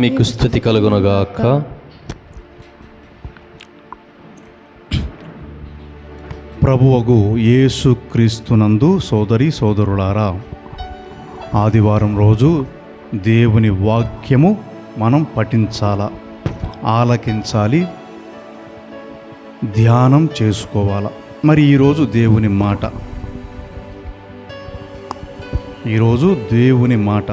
మీకు స్తుతి కలుగునుగాక. ప్రభువగు యేసు క్రీస్తునందు సోదరి సోదరులారా, ఆదివారం రోజు దేవుని వాక్యము మనం పఠించాలా, ఆలకించాలి, ధ్యానం చేసుకోవాలా. మరి ఈరోజు దేవుని మాట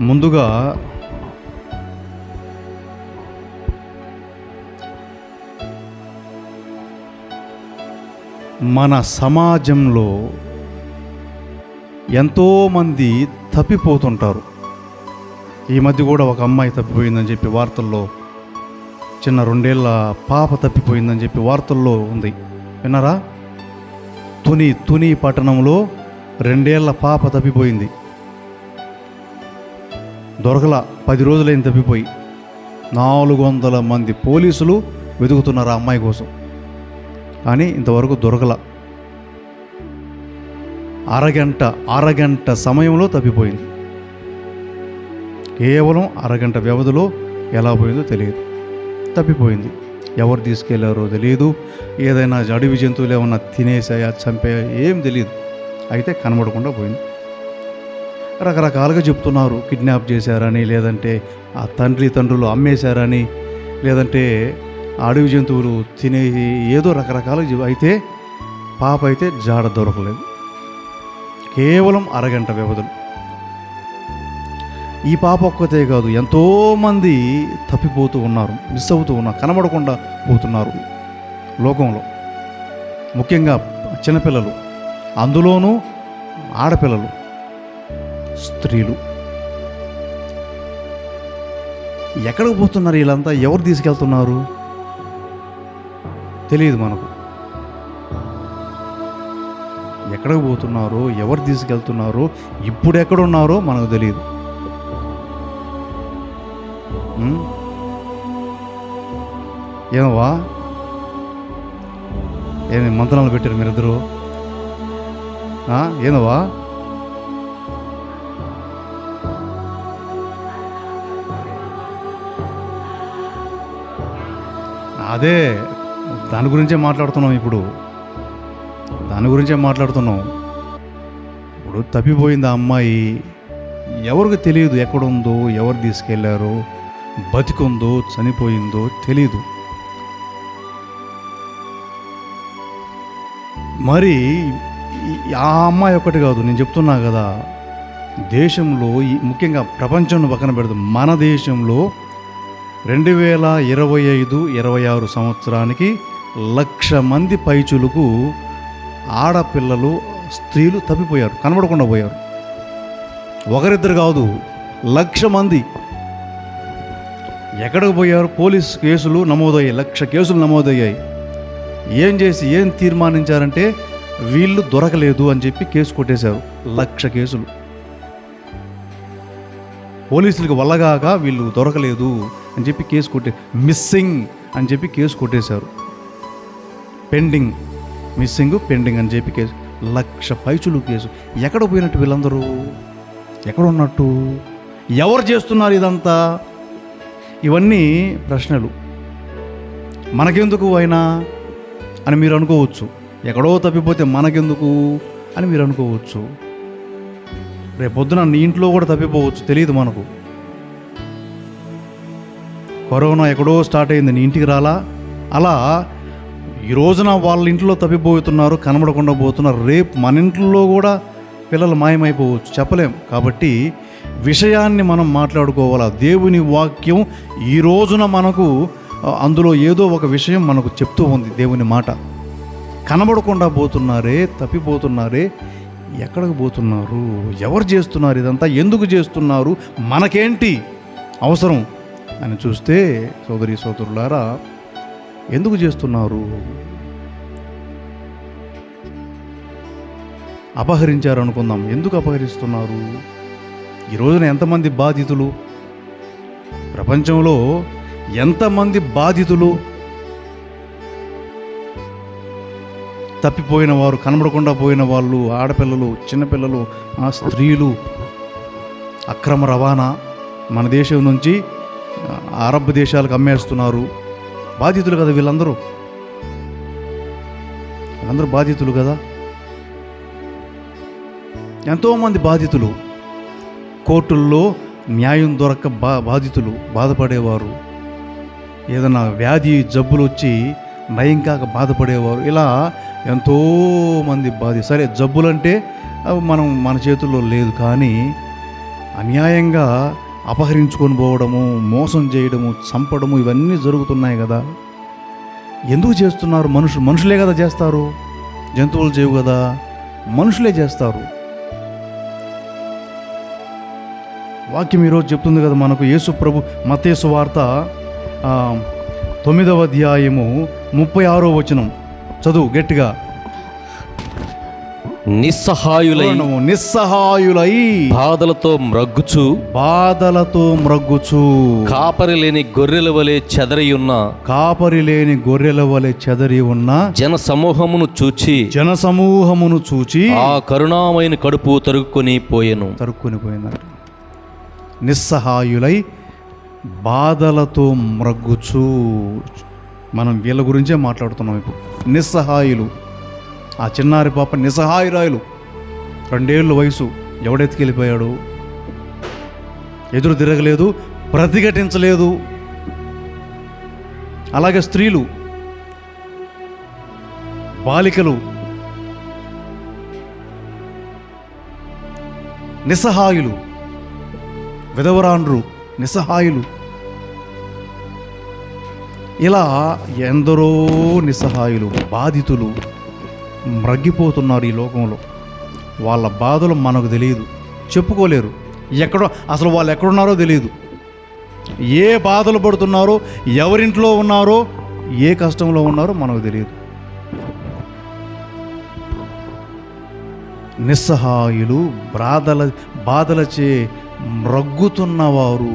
ముందుగా మన సమాజంలో ఎంతోమంది తప్పిపోతుంటారు. ఈ మధ్య కూడా ఒక అమ్మాయి తప్పిపోయిందని చెప్పి వార్తల్లో, చిన్న 2 ఏళ్ల పాప తప్పిపోయిందని చెప్పి వార్తల్లో ఉంది, విన్నారా? తుని పట్టణంలో 2 ఏళ్ల పాప తప్పిపోయింది. దొరకల, 10 రోజులైంది తప్పిపోయి. 400 మంది పోలీసులు వెతుకుతున్నారు ఆ అమ్మాయి కోసం, కానీ ఇంతవరకు దొరకల. అరగంట సమయంలో తప్పిపోయింది. కేవలం అరగంట వ్యవధిలో ఎలా పోయిందో తెలియదు, తప్పిపోయింది. ఎవరు తీసుకెళ్లారో తెలియదు. ఏదైనా అడవి జంతువులు ఏమన్నా తినేసాయా, చంపాయా, ఏం తెలియదు. అయితే కనబడకుండా పోయింది. రకరకాలుగా చెప్తున్నారు, కిడ్నాప్ చేశారని, లేదంటే ఆ తండ్రులు అమ్మేశారని, లేదంటే అడవి జంతువులు తినే, ఏదో రకరకాలుగా. అయితే పాప అయితే జాడ దొరకలేదు. కేవలం అరగంట వ్యవధులు. ఈ పాప ఒక్కతే కాదు, ఎంతోమంది తప్పిపోతూ ఉన్నారు, మిస్ అవుతూ ఉన్నారు, కనబడకుండా పోతున్నారు లోకంలో. ముఖ్యంగా చిన్నపిల్లలు, అందులోనూ ఆడపిల్లలు, స్త్రీలు. ఎక్కడికి పోతున్నారు వీళ్ళంతా? ఎవరు తీసుకెళ్తున్నారు తెలియదు మనకు. ఎక్కడికి పోతున్నారో, ఎవరు తీసుకెళ్తున్నారో, ఇప్పుడు ఎక్కడున్నారో మనకు తెలియదు. ఏమవా, ఏమి మంత్రాలు పెట్టారు మీరిద్దరు? ఏమవా, అదే దాని గురించే మాట్లాడుతున్నాం ఇప్పుడు. ఇప్పుడు తప్పిపోయింది ఆ అమ్మాయి. ఎవరికి తెలియదు ఎక్కడుందో, ఎవరు తీసుకెళ్లారో, బతికుందో చనిపోయిందో తెలియదు. మరి ఆ అమ్మాయి ఒక్కటి కాదు, నేను చెప్తున్నా కదా, దేశంలో, ముఖ్యంగా ప్రపంచంలో పక్కన పెడదాం, మన దేశంలో 2025-26 సంవత్సరానికి 1,00,000 మంది పైచులకు ఆడపిల్లలు, స్త్రీలు తప్పిపోయారు, కనబడకుండా పోయారు. ఒకరిద్దరు కాదు, 1,00,000 మంది. ఎక్కడికి పోయారు? పోలీస్ కేసులు నమోదయ్యాయి, 1,00,000 కేసులు నమోదయ్యాయి. ఏం తీర్మానించారంటే వీళ్ళు దొరకలేదు అని చెప్పి కేసు కొట్టేశారు. 1,00,000 కేసులు. పోలీసులకు వల్లగాక వీళ్ళు దొరకలేదు అని చెప్పి కేసు మిస్సింగ్ అని చెప్పి కేసు కొట్టేశారు. మిస్సింగ్ పెండింగ్ అని చెప్పి కేసు. 1,00,000 పైచులు కేసు. ఎక్కడ పోయినట్టు వీళ్ళందరూ? ఎక్కడ ఉన్నట్టు? ఎవరు చేస్తున్నారు ఇదంతా? ఇవన్నీ ప్రశ్నలు. మనకెందుకు అయినా అని మీరు అనుకోవచ్చు. ఎక్కడో తప్పిపోతే మనకెందుకు అని మీరు అనుకోవచ్చు. రేపొద్దున నీ ఇంట్లో కూడా తప్పిపోవచ్చు, తెలియదు మనకు. కరోనా ఎక్కడో స్టార్ట్ అయింది, నీ ఇంటికి రాలా? అలా ఈ రోజున వాళ్ళ ఇంట్లో తప్పిపోతున్నారు, కనబడకుండా పోతున్నారు. రేపు మన ఇంట్లో కూడా పిల్లలు మాయమైపోవచ్చు, చెప్పలేం. కాబట్టి విషయాన్ని మనం మాట్లాడుకోవాలా. దేవుని వాక్యం ఈ రోజున మనకు అందులో ఏదో ఒక విషయం మనకు చెప్తూ ఉంది. దేవుని మాట. కనబడకుండా పోతున్నారే, తప్పిపోతున్నారే, ఎక్కడికి పోతున్నారు? ఎవరు చేస్తున్నారు ఇదంతా? ఎందుకు చేస్తున్నారు? మనకేంటి అవసరం అని చూస్తే, సోదరి సోదరులారా, ఎందుకు చేస్తున్నారు? అపహరించారు అనుకుందాం. ఎందుకు అపహరిస్తున్నారు? ఈ రోజున ఎంతమంది బాధితులు? ప్రపంచంలో ఎంతమంది బాధితులు? తప్పిపోయిన వారు, కనబడకుండా పోయిన వాళ్ళు, ఆడపిల్లలు, చిన్నపిల్లలు, స్త్రీలు, అక్రమ రవాణా, మన దేశం నుంచి అరబ్ దేశాలకు అమ్మేస్తున్నారు. బాధితులు కదా వీళ్ళందరూ బాధితులు కదా. ఎంతోమంది బాధితులు, కోర్టుల్లో న్యాయం దొరక్క బాధితులు బాధపడేవారు. ఏదైనా వ్యాధి జబ్బులు వచ్చి నయం కాక బాధపడేవారు. ఇలా ఎంతోమంది సరే, జబ్బులంటే అవి మన చేతుల్లో లేదు, కానీ అన్యాయంగా అపహరించుకొని పోవడము, మోసం చేయడము, చంపడము ఇవన్నీ జరుగుతున్నాయి కదా. ఎందుకు చేస్తున్నారు? మనుషులే కదా చేస్తారు, జంతువులు చేయవు కదా, మనుషులే చేస్తారు. వాక్యం ఈరోజు చెప్తుంది కదా మనకు. యేసు ప్రభు మత్తయి సువార్త 9వ అధ్యాయము 36వ వచనం చదువు గట్టిగా. నిస్సహాయులై బాధలతో మ్రగ్గుచు కాపరి లేని గొర్రెల వలె చెదరి ఉన్న జన సమూహమును చూచి ఆ కరుణామైన కడుపు తరుక్కొని పోయిందంట. నిస్సహాయులై బాధలతో మ్రగ్గుచు. మనం వీళ్ళ గురించే మాట్లాడుతున్నాం ఇప్పుడు. నిస్సహాయులు, ఆ చిన్నారి పాప నిస్సహాయురాయులు, 2 ఏళ్ళ వయసు. ఎవడెత్తుకెళ్ళిపోయాడు? ఎదురు తిరగలేదు, ప్రతిఘటించలేదు. అలాగే స్త్రీలు, బాలికలు నిస్సహాయులు, విధవరాండ్రు నిస్సహాయులు. ఇలా ఎందరో నిస్సహాయులు, బాధితులు మ్రగ్గిపోతున్నారు ఈ లోకంలో. వాళ్ళ బాధలు మనకు తెలియదు, చెప్పుకోలేరు. అసలు వాళ్ళు ఎక్కడున్నారో తెలియదు, ఏ బాధలు పడుతున్నారో, ఎవరింట్లో ఉన్నారో, ఏ కష్టంలో ఉన్నారో మనకు తెలియదు. నిస్సహాయులు, బాధలచే మ్రగ్గుతున్నవారు.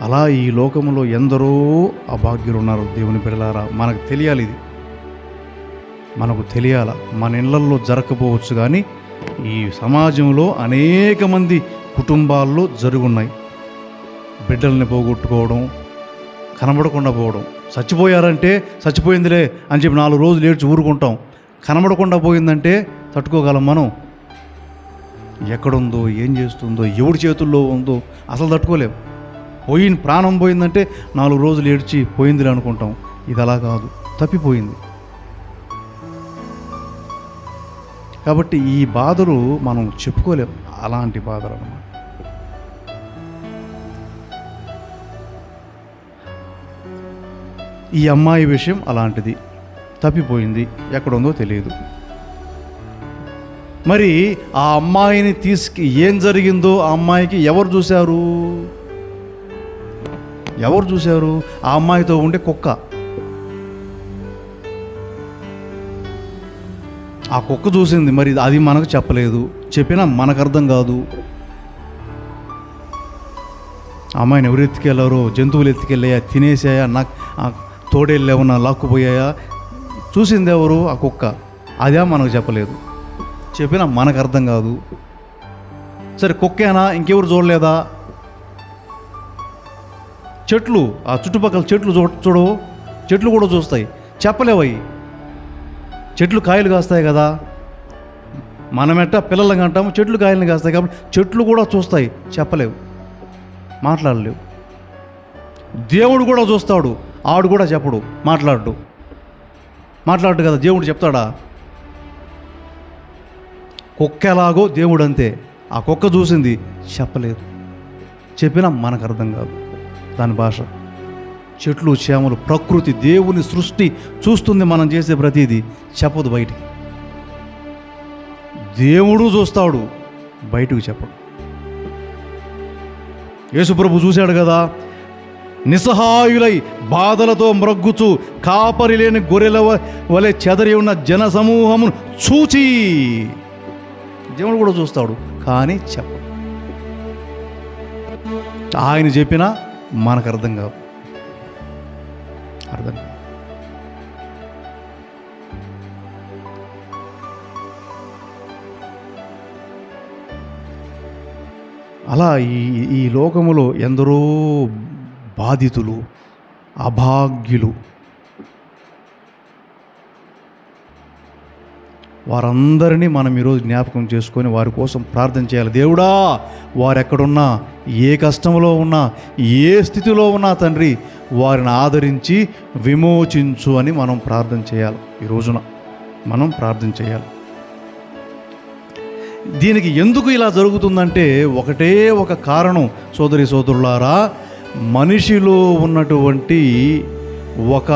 అలా ఈ లోకంలో ఎందరో అభాగ్యులు ఉన్నారు. దేవుని బిడ్డలారా, మనకు తెలియాలి, ఇది మనకు తెలియాల. మన ఇళ్లల్లో జరగకపోవచ్చు, కానీ ఈ సమాజంలో అనేక మంది కుటుంబాల్లో జరుగున్నాయి. బిడ్డల్ని పోగొట్టుకోవడం, కనబడకుండా పోవడం. చచ్చిపోయారంటే చచ్చిపోయిందిలే అని చెప్పి 4 రోజులు ఏడ్చి ఊరుకుంటాం. కనబడకుండా పోయిందంటే తట్టుకోగలం మనం? ఎక్కడుందో, ఏం చేస్తుందో, ఎవడి చేతుల్లో ఉందో అసలు తట్టుకోలేం. ప్రాణం పోయిందంటే 4 రోజులు ఏడ్చి పోయిందిలే అనుకుంటాం. ఇది అలా కాదు, తప్పిపోయింది. కాబట్టి ఈ బాధలు మనం చెప్పుకోలేం, అలాంటి బాధలు అన్నమాట. ఈ అమ్మాయి విషయం అలాంటిది, తప్పిపోయింది, ఎక్కడుందో తెలియదు. మరి ఆ అమ్మాయిని ఏం జరిగిందో ఆ అమ్మాయికి ఎవరు చూశారు? ఆ అమ్మాయితో ఉండే కుక్క. ఆ కుక్క చూసింది, మరి అది మనకు చెప్పలేదు, చెప్పినా మనకు అర్థం కాదు. అమ్మాయిని ఎవరు ఎత్తుకెళ్ళారో, జంతువులు ఎత్తుకెళ్ళాయా, తినేసాయా, నాకు తోడేళ్ళు ఏమన్నా లాక్కుపోయాయా, చూసింది ఎవరు? ఆ కుక్క. అదే మనకు చెప్పలేదు, చెప్పినా మనకు అర్థం కాదు. సరే, కుక్కేనా, ఇంకెవరు చూడలేదా? చెట్లు, ఆ చుట్టుపక్కల చెట్లు చూడవు, చెట్లు కూడా చూస్తాయి, చెప్పలేవయి. చెట్లు కాయలు కాస్తాయి కదా, మనమెట్ట పిల్లలని అంటాము, చెట్లు కాయలను కాస్తాయి. కాబట్టి చెట్లు కూడా చూస్తాయి, చెప్పలేవు, మాట్లాడలేవు. దేవుడు కూడా చూస్తాడు, ఆడు కూడా చెప్పడు, మాట్లాడు కదా. దేవుడు చెప్తాడా? కుక్క ఎలాగో దేవుడు అంతే. ఆ కుక్క చూసింది, చెప్పలేదు, చెప్పినా మనకు అర్థం కాదు దాని భాష. చెట్లు, చేమలు, ప్రకృతి, దేవుని సృష్టి చూస్తుంది, మనం చేసే ప్రతిదీ చెప్పదు బయటికి. దేవుడు చూస్తాడు, బయటకు చెప్పడు. యేసుప్రభు చూశాడు కదా, నిస్సహాయులై బాధలతో మ్రగ్గుచు కాపరి లేని గొర్రెల వలె చెదరి ఉన్న జన సమూహమును చూచి. దేవుడు కూడా చూస్తాడు, కానీ చెప్పడు. ఆయన చెప్పినా మనకు అర్థం కాదు. అలా ఈ ఈ లోకములో ఎందరో బాధితులు, అభాగ్యులు, వారందరినీ మనం ఈరోజు జ్ఞాపకం చేసుకొని వారి కోసం ప్రార్థన చేయాలి. దేవుడా, వారు ఎక్కడున్నా, ఏ కష్టంలో ఉన్నా, ఏ స్థితిలో ఉన్నా తండ్రి, వారిని ఆదరించి విమోచించు అని మనం ప్రార్థన చేయాలి. ఈ రోజున మనం ప్రార్థన చేయాలి. దీనికి ఎందుకు ఇలా జరుగుతుందంటే ఒకటే ఒక కారణం సోదరి సోదరులారా, మనిషిలో ఉన్నటువంటి ఒక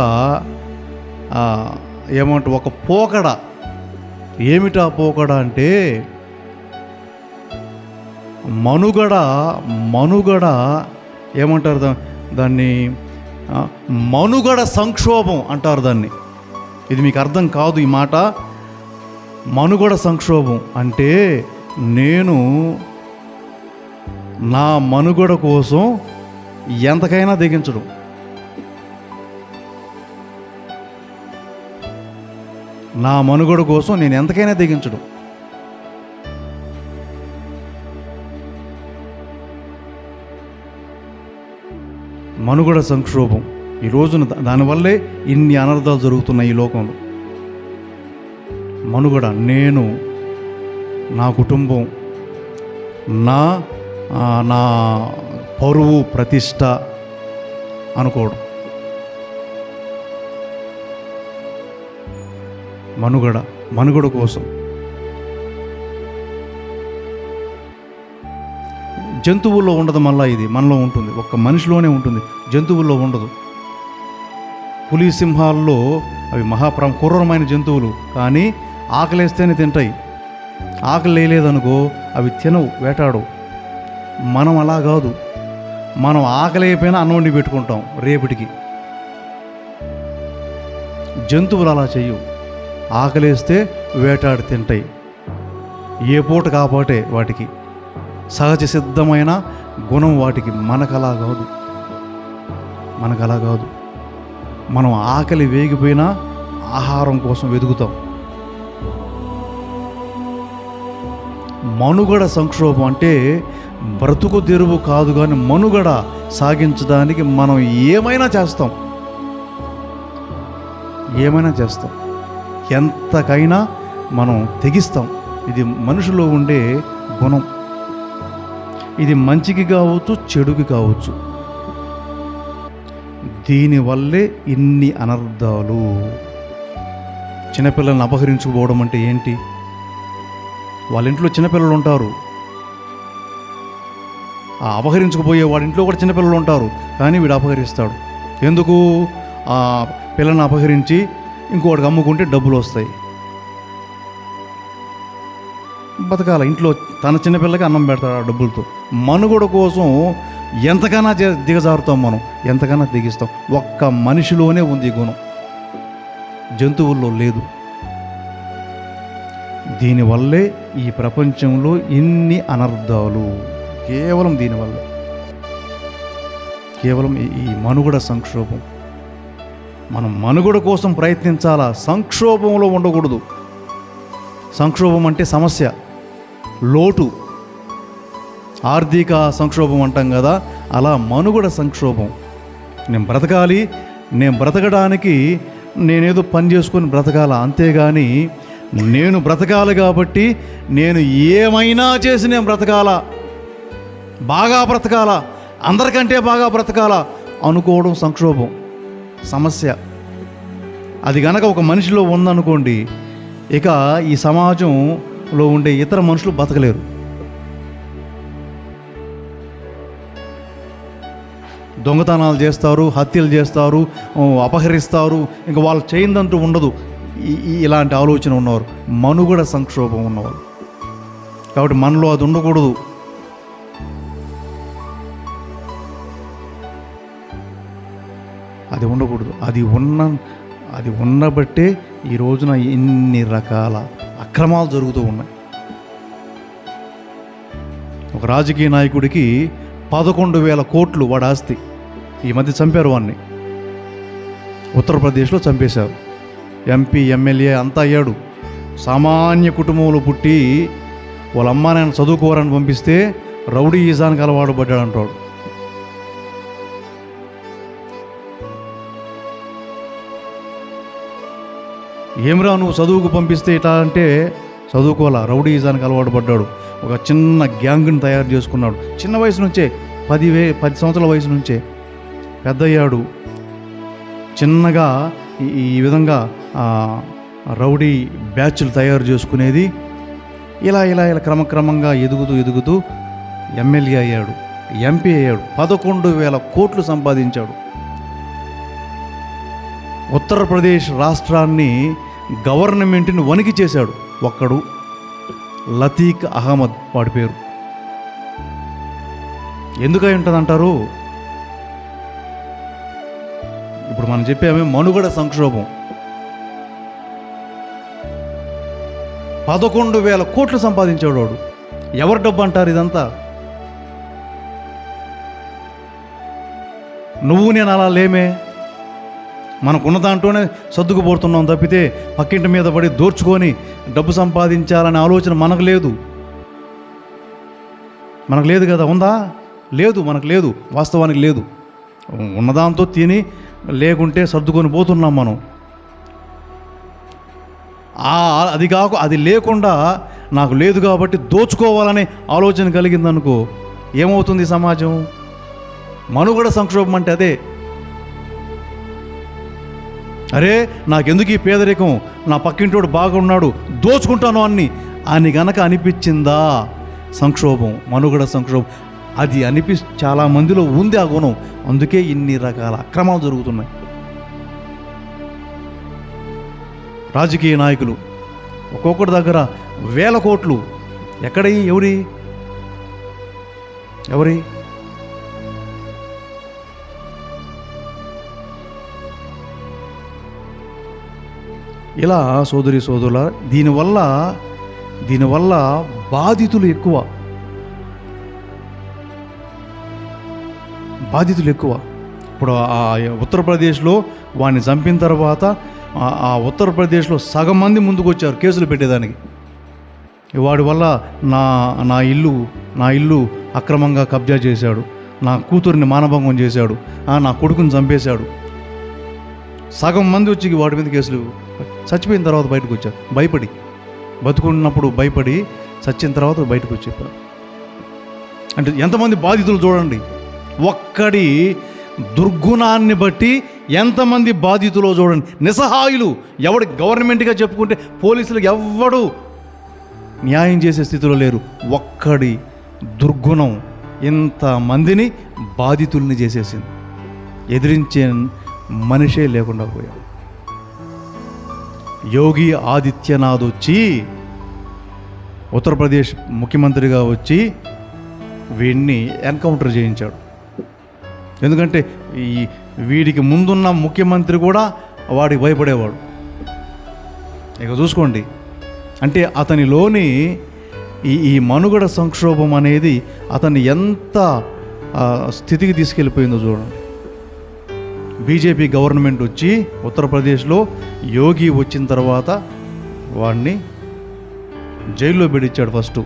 ఒక పోకడ. ఏమిటా పోకడ అంటే మనుగడ ఏమంటారు దాన్ని? మనుగడ సంక్షోభం అంటారు దాన్ని. ఇది మీకు అర్థం కాదు ఈ మాట. మనుగడ సంక్షోభం అంటే నేను నా మనుగడ కోసం ఎంతకైనా దిగించడం. నా మనుగడ కోసం నేను ఎంతకైనా దిగించడం. మనుగడ సంక్షోభం. ఈ రోజున దానివల్లే ఇన్ని అనర్థాలు జరుగుతున్నాయి ఈ లోకంలో. మనుగడ, నేను, నా కుటుంబం, నా పరువు ప్రతిష్ట అనుకోవడం. మనుగడ కోసం. జంతువుల్లో ఉండదు, మళ్ళీ ఇది మనలో ఉంటుంది. ఒక్క మనిషిలోనే ఉంటుంది, జంతువుల్లో ఉండదు. పులి, సింహాల్లో అవి క్రూరమైన జంతువులు, కానీ ఆకలేస్తేనే తింటాయి. ఆకలి వేయలేదనుకో అవి తినవు, వేటాడవు. మనం అలా కాదు. మనం ఆకలి అయిపోయినా అన్నం వండి పెట్టుకుంటాం రేపటికి. జంతువులు అలా చెయ్యవు. ఆకలేస్తే వేటాడి తింటాయి. ఏ పూట కాపాటే వాటికి సహజ సిద్ధమైన గుణం వాటికి. మనకలా కాదు. మనం ఆకలి వేగిపోయినా ఆహారం కోసం వెతుకుతాం. మనుగడ సంక్షోభం అంటే బ్రతుకు తెరువు కాదు, కానీ మనుగడ సాగించడానికి మనం ఏమైనా చేస్తాం. ఎంతకైనా మనం తెగిస్తాం. ఇది మనుషులో ఉండే గుణం. ఇది మంచికి కావచ్చు, చెడుకి కావచ్చు. దీనివల్లే ఇన్ని అనర్థాలు. చిన్నపిల్లల్ని అపహరించుకుపోవడం అంటే ఏంటి? వాళ్ళ ఇంట్లో చిన్నపిల్లలు ఉంటారు. ఆ అపహరించుకుపోయే వాడి ఇంట్లో కూడా చిన్నపిల్లలు ఉంటారు, కానీ వీడు అపహరిస్తాడు. ఎందుకు? ఆ పిల్లల్ని అపహరించి ఇంకోటికి అమ్ముకుంటే డబ్బులు వస్తాయి. బతకాల ఇంట్లో తన చిన్నపిల్లకి అన్నం పెడతాడు ఆ డబ్బులతో. మనుగడ కోసం ఎంతకైనా దిగజారుతాం మనం, ఎంతకైనా దిగిస్తాం. ఒక్క మనిషిలోనే ఉంది ఈ గుణం, జంతువుల్లో లేదు. దీనివల్లే ఈ ప్రపంచంలో ఇన్ని అనర్థాలు. కేవలం దీనివల్ల, కేవలం ఈ మనుగడ సంక్షోభం. మనం మనుగడ కోసం ప్రయత్నించాలా, సంక్షోభంలో ఉండకూడదు. సంక్షోభం అంటే సమస్య, లోటు, ఆర్థిక సంక్షోభం అంటాం కదా, అలా మనుగడ సంక్షోభం. నేను బ్రతకాలి, నేను బ్రతకడానికి నేనేదో పని చేసుకొని బ్రతకాలా, అంతేగాని నేను బ్రతకాలి కాబట్టి నేను ఏమైనా చేసి నేను బ్రతకాలా, బాగా బ్రతకాలా, అందరికంటే బాగా బ్రతకాలా అనుకోవడం సంక్షోభం, సమస్య. అది గనక ఒక మనిషిలో ఉందనుకోండి, ఇక ఈ సమాజంలో ఉండే ఇతర మనుషులు బతకలేరు. దొంగతనాలు చేస్తారు, హత్యలు చేస్తారు, అపహరిస్తారు. ఇంకా వాళ్ళు చేయిందంటూ ఉండదు. ఇలాంటి ఆలోచన ఉన్నవారు మనుగడ సంక్షోభం ఉన్నవారు. కాబట్టి మనలో అది ఉండకూడదు. అది ఉండకూడదు. అది ఉన్నబట్టే ఈ రోజున ఇన్ని రకాల అక్రమాలు జరుగుతూ ఉన్నాయి. ఒక రాజకీయ నాయకుడికి 11,000 కోట్లు వాడి ఆస్తి. ఈ మధ్య చంపారు వాడిని, ఉత్తరప్రదేశ్లో చంపేశారు. ఎంపీ, ఎమ్మెల్యే అంతా అయ్యాడు. సామాన్య కుటుంబంలో పుట్టి వాళ్ళ అమ్మ నాయన చదువుకోవాలని పంపిస్తే రౌడీ ఈజానికి అలవాటు పడ్డాడు అంటాడు. ఏమిరా నువ్వు చదువుకు పంపిస్తే ఇట్లా అంటే చదువుకోవాలా, రౌడీ ఈజానికి అలవాటు పడ్డాడు. ఒక చిన్న గ్యాంగ్ని తయారు చేసుకున్నాడు చిన్న వయసు నుంచే, 10 సంవత్సరాల వయసు నుంచే. పెద్దయ్యాడు, చిన్నగా ఈ విధంగా రౌడీ బ్యాచ్లు తయారు చేసుకునేది. ఇలా క్రమక్రమంగా ఎదుగుతూ ఎమ్మెల్యే అయ్యాడు, ఎంపీ అయ్యాడు, 11,000 కోట్లు సంపాదించాడు. ఉత్తరప్రదేశ్ రాష్ట్రాన్ని గవర్నమెంట్ని వణికి చేశాడు. ఒక్కడు లతీక్ అహ్మద్, వాడి పేరు. ఎందుకై ఉంటుందంటారు? ఇప్పుడు మనం చెప్పామే మనుగడ సంక్షోభం. 11,000 కోట్లు సంపాదించాడు వాడు. ఎవరి డబ్బు అంటారు ఇదంతా? నువ్వు నేను అలా లేమే, మనకున్న దాంట్లోనే సర్దుకుపోతున్నాం తప్పితే పక్కింటి మీద పడి దోర్చుకొని డబ్బు సంపాదించాలనే ఆలోచన మనకు లేదు. మనకు లేదు కదా, ఉందా? లేదు, మనకు లేదు, వాస్తవానికి లేదు. ఉన్నదాంతో తిని లేకుంటే సర్దుకొని పోతున్నాం మనం. అది లేకుండా నాకు లేదు కాబట్టి దోచుకోవాలనే ఆలోచన కలిగిందనుకో, ఏమవుతుంది సమాజం? మనుగడ సంక్షోభం అంటే అదే. అరే నాకెందుకు ఈ పేదరికం, నా పక్కింటోడు బాగున్నాడు, దోచుకుంటాను అని గనక అనిపించిందా సంక్షోభం, మనుగడ సంక్షోభం. అది చాలా మందిలో ఉంది ఆ గుణం. అందుకే ఇన్ని రకాల అక్రమాలు జరుగుతున్నాయి. రాజకీయ నాయకులు ఒక్కొక్కటి దగ్గర 1,000 కోట్లు. ఎక్కడయి? ఎవరి? ఇలా సోదరుల దీనివల్ల బాధితులు ఎక్కువ. ఇప్పుడు ఉత్తరప్రదేశ్లో వాడిని చంపిన తర్వాత ఆ ఉత్తరప్రదేశ్లో సగం మంది ముందుకు వచ్చారు కేసులు పెట్టేదానికి. వాడి వల్ల నా ఇల్లు అక్రమంగా కబ్జా చేశాడు, నా కూతురిని మానభంగం చేశాడు, నా కొడుకుని చంపేశాడు. సగం మంది వచ్చి వాడి మీద కేసులు. చచ్చిపోయిన తర్వాత బయటకు వచ్చారు, భయపడి. బతుకున్నప్పుడు భయపడి, చచ్చిన తర్వాత బయటకు వచ్చేపారు. అంటే ఎంతమంది బాధితులు చూడండి. ఒక్కడి దుర్గుణాన్ని బట్టి ఎంతమంది బాధితులో చూడండి. నిస్సహాయులు. ఎవడు గవర్నమెంట్గా చెప్పుకుంటే పోలీసులకు ఎవ్వడు న్యాయం చేసే స్థితిలో లేరు. ఒక్కడి దుర్గుణం ఇంతమందిని బాధితుల్ని చేసేసింది. ఎదిరించే మనిషే లేకుండా పోయాడు. యోగి ఆదిత్యనాథ్ వచ్చి ఉత్తరప్రదేశ్ ముఖ్యమంత్రిగా వచ్చి వీడిని ఎన్కౌంటర్ చేయించాడు. ఎందుకంటే వీడికి ముందున్న ముఖ్యమంత్రి కూడా వాడికి భయపడేవాడు. ఇక చూసుకోండి, అంటే అతనిలోని ఈ మనుగడ సంక్షోభం అనేది అతన్ని ఎంత స్థితికి తీసుకెళ్ళిపోయిందో చూడండి. బీజేపీ గవర్నమెంట్ వచ్చి ఉత్తరప్రదేశ్లో యోగి వచ్చిన తర్వాత వాడిని జైల్లో పెట్టించాడు. ఫస్ట్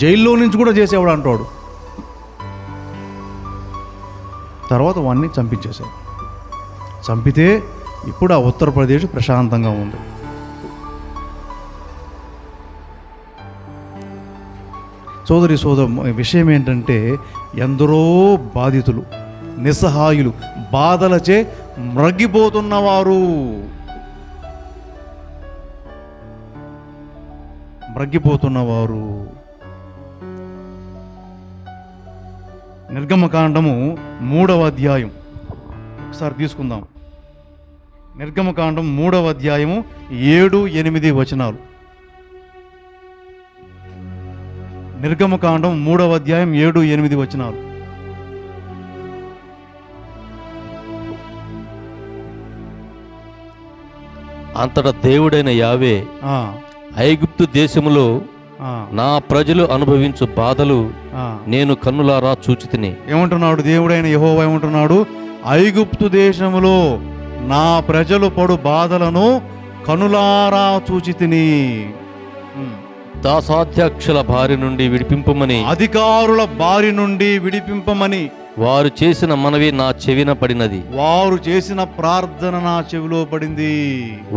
జైల్లో నుంచి కూడా చేసేవాడు అంటాడు. తర్వాత వాడిని చంపించేశాడు. చంపితే ఇప్పుడు ఆ ఉత్తరప్రదేశ్ ప్రశాంతంగా ఉంది. సోదర విషయం ఏంటంటే, ఎందరో బాధితులు, నిస్సహాయులు, బాధలచే మ్రగ్గిపోతున్నవారు. నిర్గమకాండము 3వ అధ్యాయం ఒకసారి తీసుకుందాం. నిర్గమకాండం 3వ అధ్యాయము 7-8 వచనాలు. నిర్గమకాండం 3వ అధ్యాయం 7-8 వచనాలు. అంతటా దేవుడైన యావే ఐగుప్తు దేశములో నా ప్రజలు అనుభవించు బాధలు నేను కన్నులారా చూచితిని. ఏమంటున్నాడు దేవుడైన యెహోవా? ఏమంటున్నాడు? ఐగుప్తు దేశములో నా ప్రజలు పడు బాధలను కనులారా చూచితిని. దాసాధ్యక్షుల బారి నుండి విడిపింపమని అధికారుల బారి నుండి విడిపింపమని వారు చేసిన మనవి నా చెవిన పడినది. వారు చేసిన ప్రార్థన నా చెవిలో పడింది.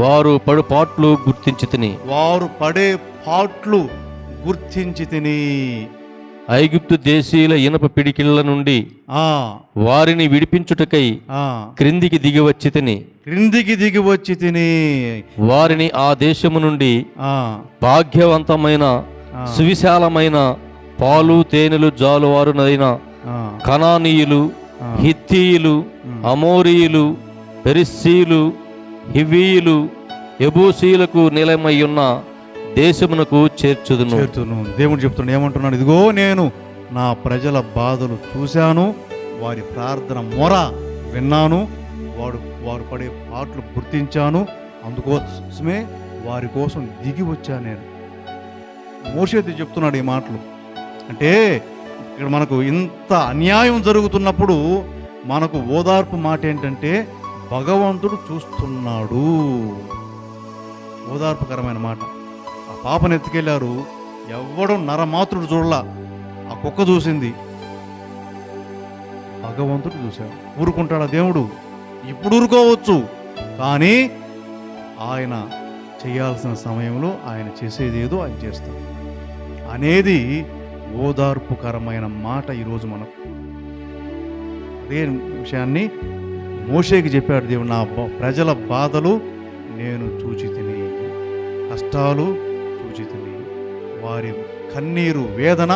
వారు పడు పాట్లు గుర్తించి తిని వారు పడే పాట్లు గుర్తించి తిని ఐగుప్తు దేశీయుల ఇనప పిడికిళ్ల నుండి ఆ వారిని విడిపించుటకై ఆ క్రిందికి దిగి వచ్చి తిని క్రిందికి దిగి వచ్చి తిని వారిని ఆ దేశము నుండి ఆ భాగ్యవంతమైన సువిశాలమైన పాలు తేనెలు జాలువారునైన ఆ కనానీయులు, హిత్తీయులు, అమోరీయులు, పెరిస్సీయులు, హివ్వీయులు, యెబూసీయులకు నిలయమయ్యున్న దేశమునకు చేర్చుదును. దేవుడు చెప్తున్నాడు, ఏమంటున్నాడు? ఇదిగో నేను నా ప్రజల బాధలు చూశాను, వారి ప్రార్థన మొర విన్నాను, వారు పడే పాటలు గుర్తించాను, అందుకోసమే వారి కోసం దిగి వచ్చాను నేను. మోషే చెప్తున్నాడు ఈ మాటలు. అంటే ఇక్కడ మనకు ఇంత అన్యాయం జరుగుతున్నప్పుడు మనకు ఓదార్పు మాట ఏంటంటే భగవంతుడు చూస్తున్నాడు. ఓదార్పుకరమైన మాట. ఆ పాపను ఎత్తుకెళ్ళారు, ఎవడో నరమాతృడు చూడలా, ఆ కుక్క చూసింది, భగవంతుడు చూశాడు. ఊరుకుంటాడా దేవుడు? ఇప్పుడు ఊరుకోవచ్చు, కానీ ఆయన చేయాల్సిన సమయంలో ఆయన చేసేది ఏదో ఆయన చేస్తాడు అనేది ఓదార్పుకరమైన మాట. ఈరోజు మనం అదే విషయాన్ని మోషేకి చెప్పాడు దేవుడు. నా ప్రజల బాధలు నేను చూచి తిని, కష్టాలు చూచి తిని, వారి కన్నీరు వేదన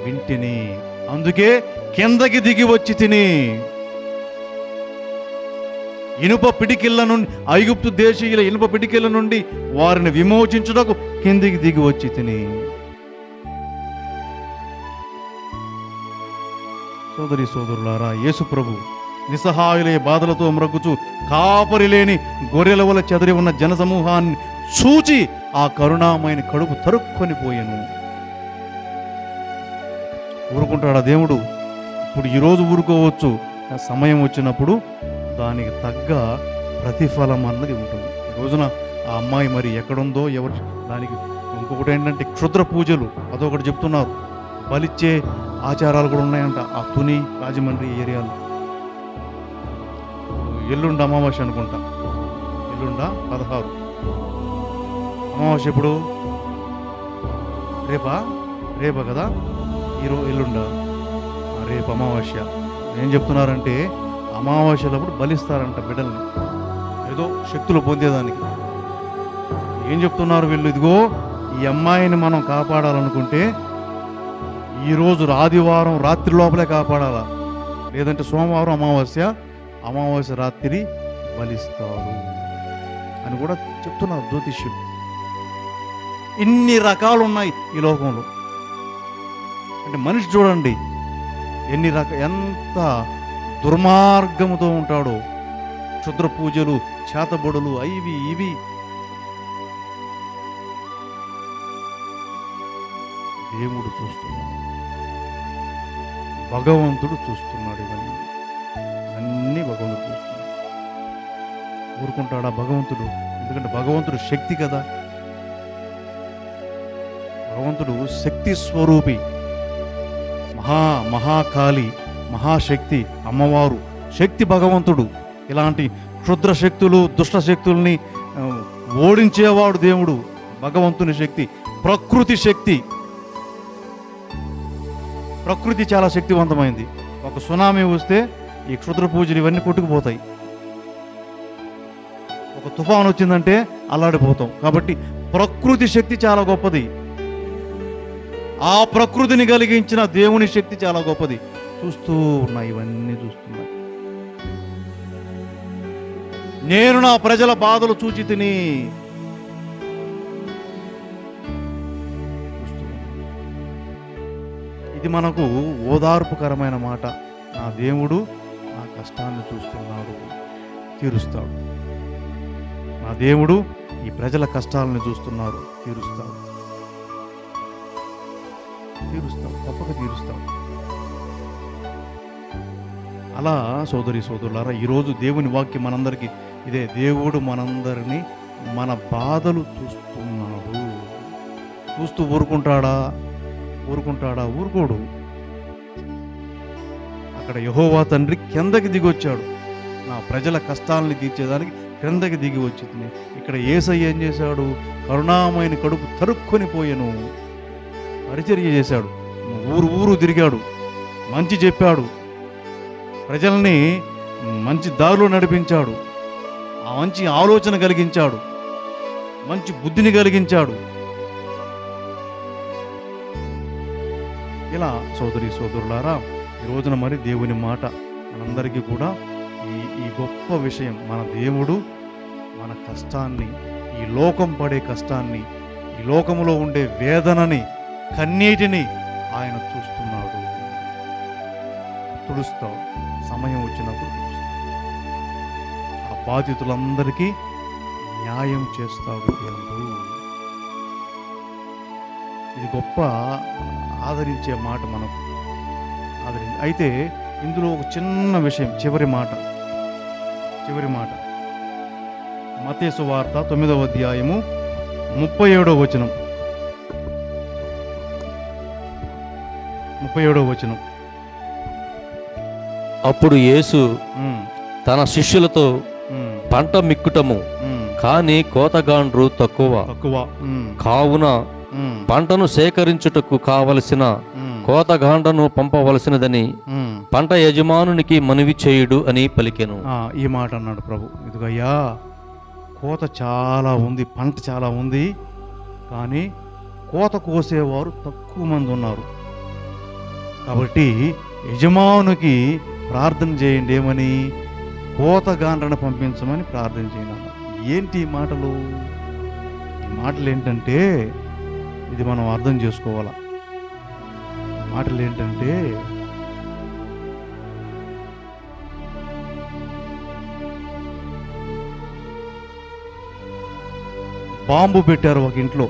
వింటిని, అందుకే కిందకి దిగి వచ్చి తిని. ఇనుప పిడికిళ్ళ నుండి, ఐగుప్తు దేశీయుల ఇనుప పిడికిళ్ళ నుండి వారిని విమోచించుటకు కిందికి దిగి వచ్చి తిని. సోదరి సోదరులారా, యేసు ప్రభు నిస్సహాయులే బాధలతో మ్రగ్గుచు కాపరి లేని గొర్రెల వల్ల చెదరి ఉన్న జనసమూహాన్ని చూచి ఆ కరుణామైన కడుపు తరుక్కొని పోయెను. ఊరుకుంటాడా దేవుడు? ఇప్పుడు ఈరోజు ఊరుకోవచ్చు, సమయం వచ్చినప్పుడు దానికి తగ్గ ప్రతిఫలం అన్నది ఉంటుంది. ఈ రోజున ఆ అమ్మాయి మరి ఎక్కడుందో ఎవరు దానికి. ఇంకొకటి ఏంటంటే క్షుద్ర పూజలు, అదొకటి చెప్తున్నారు. బలిచ్చే ఆచారాలు కూడా ఉన్నాయంట ఆ తుని రాజమండ్రి ఏరియాలో. ఎల్లుండ అమావాస్య అనుకుంటా, ఎల్లుండ 16 అమావాస్య. ఎప్పుడు? రేపా కదా? ఎల్లుండ రేపు అమావాస్య. ఏం చెప్తున్నారంటే అమావాస్యలప్పుడు బలిస్తారంట బిడ్డల్ని, ఏదో శక్తులు పొందేదానికి. ఏం చెప్తున్నారు వీళ్ళు? ఇదిగో ఈ అమ్మాయిని మనం కాపాడాలనుకుంటే ఈరోజు ఆదివారం రాత్రి లోపలే కాపాడాలా, లేదంటే సోమవారం అమావాస్య రాత్రి బలిస్తారు అని కూడా చెప్తున్నారు జ్యోతిష్యులు. ఇన్ని రకాలు ఉన్నాయి ఈ లోకంలో. అంటే మనిషి చూడండి ఎంత దుర్మార్గముతో ఉంటాడో. క్షుద్ర పూజలు, చేతబడులు, ఇవి దేవుడు చూస్తున్నాడు, భగవంతుడు చూస్తున్నాడు. ఇవన్నీ భగవంతుడు చూస్తున్నాడు. ఊరుకుంటాడా భగవంతుడు? ఎందుకంటే భగవంతుడు శక్తి కదా. భగవంతుడు శక్తి స్వరూపి, మహాకాళి, మహాశక్తి అమ్మవారు, శక్తి భగవంతుడు. ఇలాంటి క్షుద్ర శక్తులు, దుష్ట శక్తుల్ని ఓడించేవాడు దేవుడు. భగవంతుని శక్తి, ప్రకృతి శక్తి. ప్రకృతి చాలా శక్తివంతమైంది. ఒక సునామీ వస్తే ఈ క్షుద్ర పూజలు ఇవన్నీ కొట్టుకుపోతాయి. ఒక తుఫాను వచ్చిందంటే అల్లాడిపోతాం. కాబట్టి ప్రకృతి శక్తి చాలా గొప్పది. ఆ ప్రకృతిని కలిగించిన దేవుని శక్తి చాలా గొప్పది. చూస్తూ ఉన్నాయి, ఇవన్నీ చూస్తున్నాయి. నేను నా ప్రజల బాధలు చూచి తిని. ఇది మనకు ఓదార్పుకరమైన మాట. నా దేవుడు నా కష్టాన్ని చూస్తున్నాడు, తీరుస్తాడు. నా దేవుడు ఈ ప్రజల కష్టాలను చూస్తున్నారు, తీరుస్తాడు, తప్పక తీరుస్తాడు. అలా సోదరి సోదరులారా, ఈరోజు దేవుని వాక్యం మనందరికీ ఇదే. దేవుడు మనందరినీ, మన బాధలు చూస్తున్నాడు. చూస్తూ ఊరుకుంటాడా? ఊరుకోడు. అక్కడ యెహోవా తండ్రి కిందకి దిగొచ్చాడు. నా ప్రజల కష్టాలను తీర్చేదానికి క్రిందకి దిగి వచ్చింది. ఇక్కడ యేసయ్య ఏం చేశాడు? కరుణామయుని కడుపు తరుక్కొని పోయెను. పరిచర్య చేశాడు, ఊరు తిరిగాడు, మంచి చెప్పాడు, ప్రజల్ని మంచి దారిలో నడిపించాడు, ఆ మంచి ఆలోచన కలిగించాడు, మంచి బుద్ధిని కలిగించాడు. ఇలా సోదరులారా, ఈ రోజున మరి దేవుని మాట మనందరికీ కూడా ఈ గొప్ప విషయం, మన దేవుడు మన కష్టాన్ని, ఈ లోకం పడే కష్టాన్ని, ఈ లోకములో ఉండే వేదనని, కన్నీటిని ఆయన చూస్తున్నాడు, తుడుస్తాడు. సమయం వచ్చినప్పుడు ఆ బాధితులందరికీ న్యాయం చేస్తాడు దేవుడు. ఇది గొప్ప ఆదరించే మాట మనకు. అయితే ఇందులో ఒక చిన్న విషయం, చివరి మాట మత్తయి సువార్త 9వ అధ్యాయము 37వ వచనం. 37వ వచనం. అప్పుడు యేసు ఉమ్, తన శిష్యులతో, ఉమ్, పంట మిక్కుటము ఉమ్, కాని కోతగాండ్రు తక్కువ, తక్కువ. కావున పంటను సేకరించుటకు కావలసిన కోతగాండ్రను పంపవలసినదని పంట యజమానునికి మనవి చేయుడు అని పలికెను. ఈ మాట అన్నాడు ప్రభు. ఇదిగయ్యా, కోత చాలా ఉంది, పంట చాలా ఉంది, కానీ కోత కోసేవారు తక్కువ మంది ఉన్నారు. కాబట్టి యజమానునికి ప్రార్థన చేయండి. ఏమని? కోతగాండ్రను పంపించమని ప్రార్థన చేయండి. ఏంటి ఈ మాటలు? ఈ మాటలు ఏంటంటే, ఇది మనం అర్థం చేసుకోవాలా. మాటలు ఏంటంటే, బాంబు పెట్టారు ఒక ఇంట్లో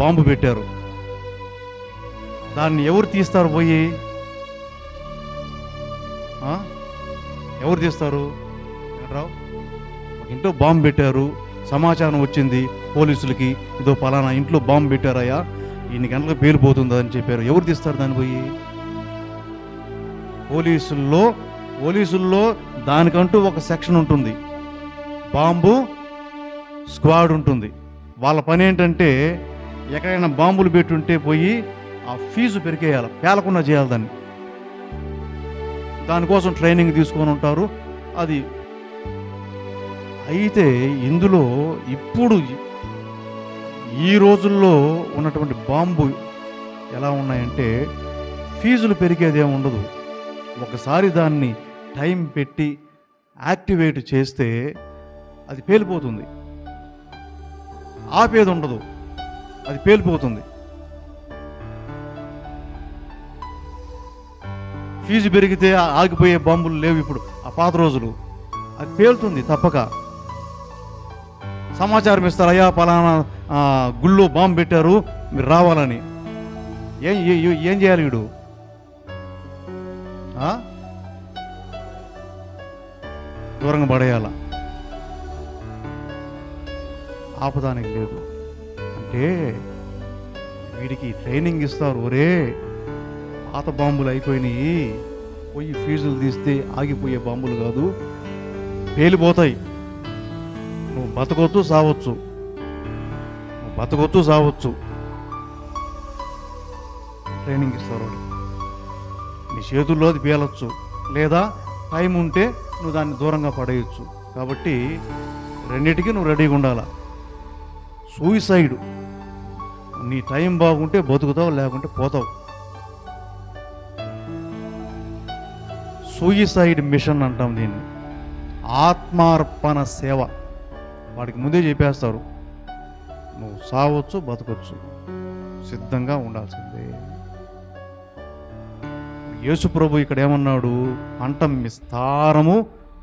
బాంబు పెట్టారు. దాన్ని ఎవరు తీస్తారు? పోయి ఎవరు తీస్తారు? రావు. ఒక ఇంట్లో బాంబు పెట్టారు, సమాచారం వచ్చింది పోలీసులకి, ఇదో పలానా ఇంట్లో బాంబు పెట్టారయ్యా, ఇన్ని గంటలకు పేలిపోతుంది అని చెప్పారు. ఎవరు తీస్తారు దాన్ని? పోయి పోలీసుల్లో దానికంటూ ఒక సెక్షన్ ఉంటుంది, బాంబు స్క్వాడ్ ఉంటుంది. వాళ్ళ పని ఏంటంటే, ఎక్కడైనా బాంబులు పెట్టుంటే పోయి ఆ ఫీజు పెరికేయాలి, పేలకుండా చేయాలి దాన్ని. దానికోసం ట్రైనింగ్ తీసుకొని ఉంటారు. అది అయితే ఇందులో ఇప్పుడు ఈ రోజుల్లో ఉన్నటువంటి బాంబు ఎలా ఉన్నాయంటే, ఫీజులు పెరిగేదేం ఉండదు. ఒకసారి దాన్ని టైం పెట్టి యాక్టివేట్ చేస్తే అది పేలిపోతుంది, ఆపేది ఉండదు, అది పేలిపోతుంది. ఫీజు పెరిగితే ఆగిపోయే బాంబులు లేవు ఇప్పుడు, ఆ పాత రోజులు. అది పేలుతుంది తప్పక. సమాచారం ఇస్తారు, అయ్యా పలానా గుళ్ళో బాంబు పెట్టారు, మీరు రావాలని. ఏం చేయాలి వీడు? దూరంగా పడేయాల, ఆపదానికి లేదు. అంటే వీడికి ట్రైనింగ్ ఇస్తారు. ఒరే, పాత బాంబులు అయిపోయినాయి, పోయి ఫీజులు తీస్తే ఆగిపోయే బాంబులు కాదు, పేలిపోతాయి. నువ్వు బతకొచ్చు సావచ్చు. ట్రైనింగ్ ఇస్తారు. నీ చేతుల్లో అది పేలొచ్చు, లేదా టైం ఉంటే నువ్వు దాన్ని దూరంగా పడేయచ్చు. కాబట్టి రెండింటికి నువ్వు రెడీగా ఉండాల. సూయిసైడ్, నీ టైం బాగుంటే బతుకుతావు, లేకుంటే పోతావు. సూయిసైడ్ మిషన్ అంటాం దీన్ని, ఆత్మార్పణ సేవ. వాడికి ముందే చెప్పేస్తారు, నువ్వు సావచ్చు, బతకొచ్చు, సిద్ధంగా ఉండాల్సిందే. యేసు ప్రభు ఇక్కడ ఏమన్నాడు? పంట విస్తారము,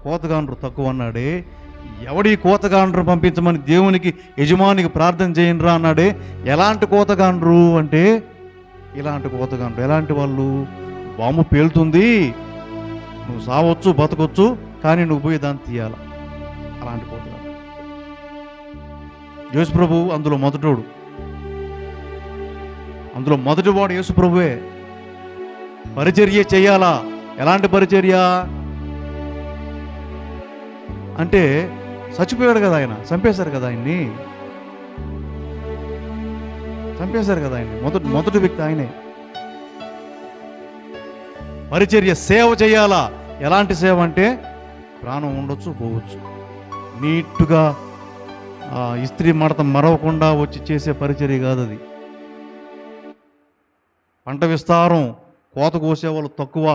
కోతగాండ్రు తక్కువ అన్నాడే. ఎవడి కోతగాండ్రు పంపించమని దేవునికి, యజమానికి ప్రార్థన చేయండిరా అన్నాడే. ఎలాంటి కోతగాండ్రు అంటే, ఇలాంటి కోతగాండ్రు. ఎలాంటి వాళ్ళు? బాంబు పేలుతుంది, నువ్వు సావచ్చు, బతకొచ్చు, కానీ నువ్వు పోయి దాన్ని తీయాల. అలాంటి కోతగాండ్రు. యేసు ప్రభు అందులో మొదటోడు. అందులో మొదటివాడు యేసు ప్రభువే. పరిచర్య చేయాలా? ఎలాంటి పరిచర్య అంటే చచ్చిపోయాడు కదా ఆయన, చంపేశారు కదా ఆయన్ని, మొదటి వ్యక్తి ఆయనే. పరిచర్య సేవ చేయాలా? ఎలాంటి సేవ అంటే ప్రాణం ఉండొచ్చు పోవచ్చు, నీట్గా ఇస్త్రీ మడత మరవకుండా వచ్చి చేసే పరిచర్య కాదు అది. పంట విస్తారం, కోత కోసేవాళ్ళు తక్కువ,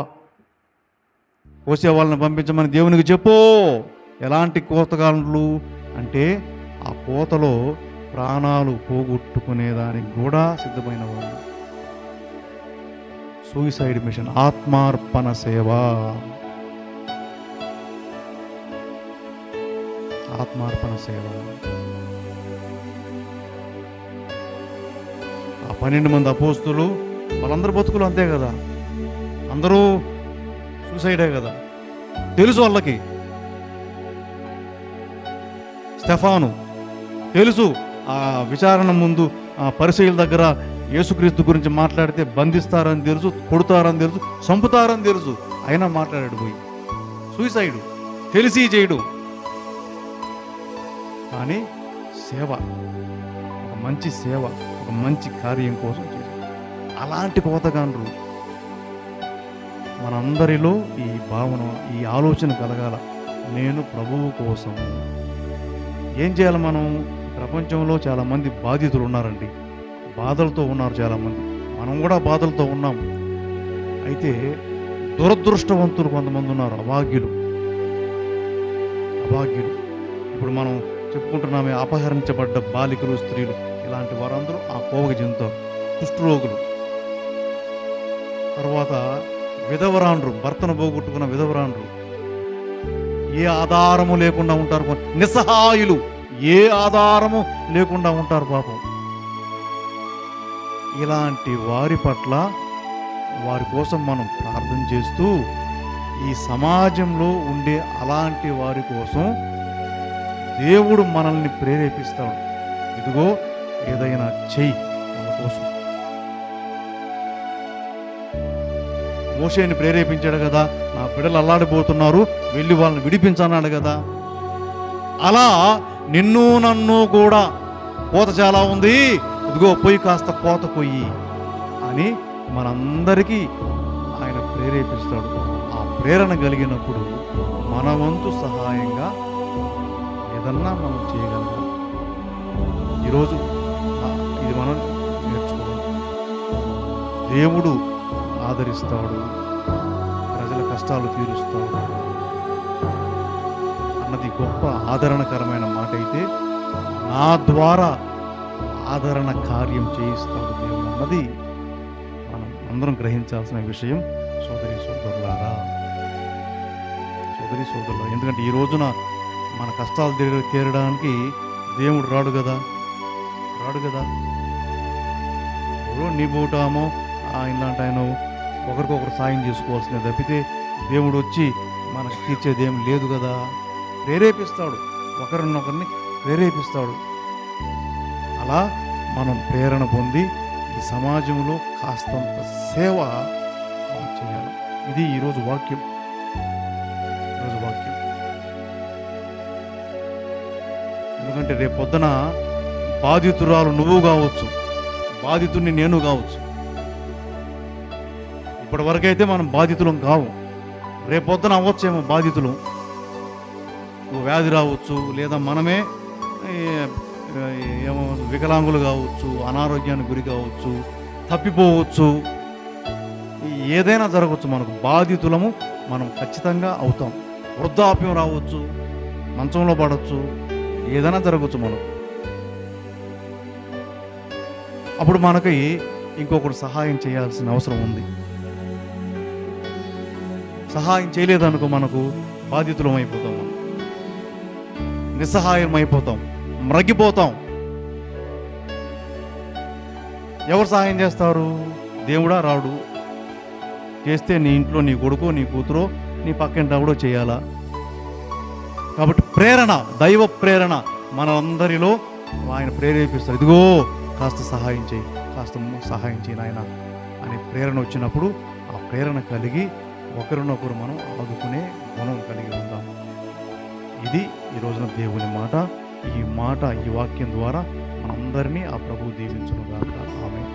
కోసేవాళ్ళని పంపించమని దేవునికి చెప్పు. ఎలాంటి కోతగాళ్ళు అంటే ఆ కోతలో ప్రాణాలు పోగొట్టుకునేదానికి కూడా సిద్ధమైన వాళ్ళు. సూయిసైడ్ మిషన్, ఆత్మార్పణ సేవ. ఆత్మార్పణ సేవ. ఆ 12 మంది అపోస్తులు వాళ్ళందరూ బతుకులు అంతే కదా, అందరూ సూసైడే కదా, తెలుసు వాళ్ళకి. స్టెఫాను తెలుసు, ఆ విచారణ ముందు పరిసయ్యుల దగ్గర యేసుక్రీస్తు గురించి మాట్లాడితే బంధిస్తారని తెలుసు, కొడతారని తెలుసు, చంపుతారని తెలుసు, అయినా మాట్లాడాడు పోయి. సూసైడు తెలిసి చేయడు, కానీ సేవ, ఒక మంచి సేవ, ఒక మంచి కార్యం కోసం చేశాడు. అలాంటి కోతగాండ్రు మనందరిలో ఈ భావన, ఈ ఆలోచన కలగాల. నేను ప్రభువు కోసం ఏం చేయాలి? మనం ప్రపంచంలో చాలామంది బాధితులు ఉన్నారండి, బాధలతో ఉన్నారు చాలామంది, మనం కూడా బాధలతో ఉన్నాం. అయితే దురదృష్టవంతులు కొంతమంది ఉన్నారు, అభాగ్యులు. ఇప్పుడు మనం చెప్పుకుంటున్నామే, అపహరించబడ్డ బాలికలు, స్త్రీలు, ఇలాంటి వారందరూ ఆ కోవకి చెందుతారు. కుష్ఠరోగులు, తర్వాత విధవరాండ్రు, భర్తను పోగొట్టుకున్న విధవరాండ్రు, ఏ ఆధారము లేకుండా ఉంటారు, నిస్సహాయులు, ఏ ఆధారము లేకుండా ఉంటారు పాపం. ఇలాంటి వారి పట్ల, వారి కోసం మనం ప్రార్థన చేస్తూ, ఈ సమాజంలో ఉండే అలాంటి వారి కోసం దేవుడు మనల్ని ప్రేరేపిస్తాడు. ఇదిగో ఏదైనా చెయ్యి వాళ్ళ కోసం. మోషేని ప్రేరేపించాడు కదా, నా బిడ్డలు అల్లాడిపోతున్నారు, వెళ్ళి వాళ్ళని విడిపించన్నాడు కదా. అలా నిన్ను నన్ను కూడా కోత చాలా ఉంది, ఇదిగో పోయి కాస్త కోత కొయ్యి అని మనందరికీ ఆయన ప్రేరేపిస్తాడు. ఆ ప్రేరణ కలిగినప్పుడు మన వంతు సహాయంగా ఏదన్నా మనం చేయగలగాలి. ఈరోజు ఇది మనం నేర్చుకోవాలి. దేవుడు ఆదరిస్తాడు, ప్రజల కష్టాలు తీరుస్తాడు అన్నది గొప్ప ఆదరణకరమైన మాట. అయితే నా ద్వారా ఆదరణ కార్యం చేయిస్తాడు దేవుడు అన్నది మనం అందరం గ్రహించాల్సిన విషయం. సోదరి సోదరులారా, ఎందుకంటే ఈ రోజున మన కష్టాలు తీరడానికి దేవుడు రాడు కదా. ఎవరో నీ బోటామో ఇలాంటి ఆయన ఒకరికొకరు సాయం చేసుకోవాల్సిందే తప్పితే దేవుడు వచ్చి మనకు తీర్చేది ఏం లేదు కదా. ప్రేరేపిస్తాడు, ఒకరినొకరిని ప్రేరేపిస్తాడు. అలా మనం ప్రేరణ పొంది ఈ సమాజంలో కాస్తంత సేవ చేయాలి. ఇది ఈరోజు వాక్యం. ఎందుకంటే రేపు పొద్దున బాధితురాలు నువ్వు కావచ్చు, బాధితుడిని నేను కావచ్చు. ఇప్పటి వరకైతే మనం బాధితులం కావు, రేపు పొద్దున అవ్వచ్చేమో బాధితులు. నువ్వు వ్యాధి రావచ్చు, లేదా మనమే ఏమో వికలాంగులు కావచ్చు, అనారోగ్యానికి గురి కావచ్చు, తప్పిపోవచ్చు, ఏదైనా జరగవచ్చు. మనకు బాధితులము మనం ఖచ్చితంగా అవుతాం. వృద్ధాప్యం రావచ్చు, మంచంలో పడవచ్చు, ఏదైనా జరగవచ్చు మనకు. అప్పుడు మనకి ఇంకొకరు సహాయం చేయాల్సిన అవసరం ఉంది. సహాయం చేయలేదనుకో మనకు బాధితులం అయిపోతాం, మనం నిస్సహాయం అయిపోతాం, మ్రగిపోతాం. ఎవరు సహాయం చేస్తారు? దేవుడా రాడు. చేస్తే నీ ఇంట్లో నీ కొడుకో నీ కూతురో నీ పక్కింటి ఆవిడో చేయాలా. కాబట్టి ప్రేరణ, దైవ ప్రేరణ మనందరిలో ఆయన ప్రేరేపిస్తారు. ఇదిగో కాస్త సహాయం చేయి, కాస్త సహాయం చేయి నాయన అనే ప్రేరణ వచ్చినప్పుడు ఆ ప్రేరణ కలిగి ఒకరినొకరు మనం ఆదుకునే గుణం కలిగి ఉందాం. ఇది ఈ రోజున దేవుని మాట. ఈ వాక్యం ద్వారా మనందరినీ ఆ ప్రభువు దీవించును గాక. ఆమేన్.